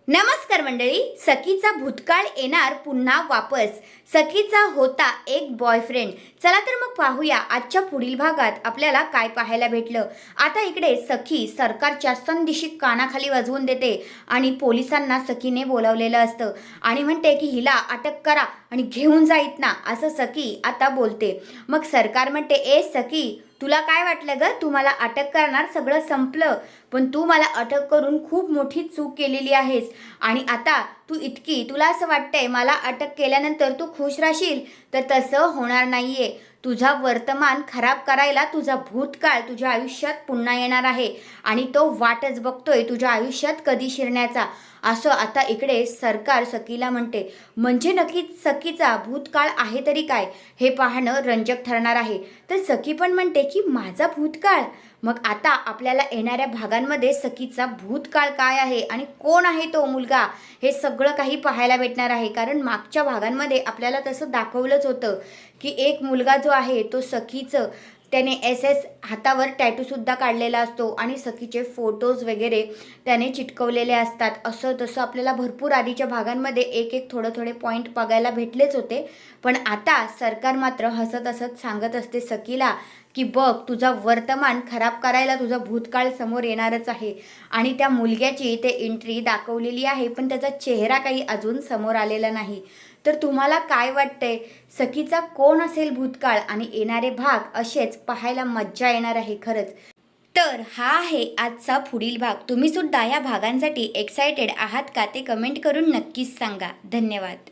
नमस्कार मंडळी, सखीचा भूतकाळ येणार पुन्हा वापस. सखीचा होता एक बॉयफ्रेंड. चला तर मग पाहूया आजच्या पुढील भागात आपल्याला काय पाहायला भेटलं. आता इकडे सखी सरकारच्या संदिशी कानाखाली वाजवून देते आणि पोलिसांना सखीने बोलावलेलं असतं आणि म्हणते की हिला अटक करा आणि घेऊन जाईत ना, असं सखी आता बोलते. मग सरकार म्हणते, ए सखी, तुला काय वाटलं ग, तू मला अटक करणार, सगळं संपलं. पण तू मला अटक करून खूप मोठी चूक केलेली आहेस आणि आता तुला असं वाटतंय मला अटक केल्यानंतर तू खुश राहशील, तर तसं होणार नाहीये. तुझा वर्तमान खराब करायला तुझा भूतकाळ तुझ्या आयुष्यात पुन्हा येणार आहे आणि तो वाटच बघतोय तुझ्या आयुष्यात कधी शिरण्याचा, असं आता इकडे सरकार सखीला म्हणते. म्हणजे नक्कीच सखीचा भूतकाळ आहे तरी काय, हे पाहणं रंजक ठरणार आहे. तर सखी पण म्हणते की माझा भूतकाळ. मग आता आपल्याला येणाऱ्या भागांमध्ये सखीचा भूतकाळ काय आहे आणि कोण आहे तो मुलगा, हे सगळं काही पाहायला भेटणार आहे. कारण मागच्या भागांमध्ये आपल्याला तसं दाखवलंच होतं की एक मुलगा जो आहे तो सखीचं, त्याने SS हातावर टॅटूसुद्धा काढलेला असतो आणि सखीचे फोटोज वगैरे त्याने चिटकवलेले असतात. असं तसं आपल्याला भरपूर आधीच्या भागांमध्ये एक एक थोडे पॉईंट बघायला भेटलेच होते. पण आता सरकार मात्र हसत हसत सांगत असते सखीला की बघ, तुझा वर्तमान खराब करायला तुझा भूतकाळ समोर येणारच आहे. आणि त्या मुलग्याची ते एंट्री दाखवलेली आहे, पण त्याचा चेहरा काही अजून समोर आलेला नाही. तर तुम्हाला काय वाटतंय, सखीचा कोण असेल भूतकाळ आणि येणारे भाग असेच पाहायला मज्जा येणार आहे खरंच. तर हा आहे आजचा पुढील भाग. तुम्ही सुद्धा या भागांसाठी एक्सायटेड आहात का, ते कमेंट करून नक्कीच सांगा. धन्यवाद.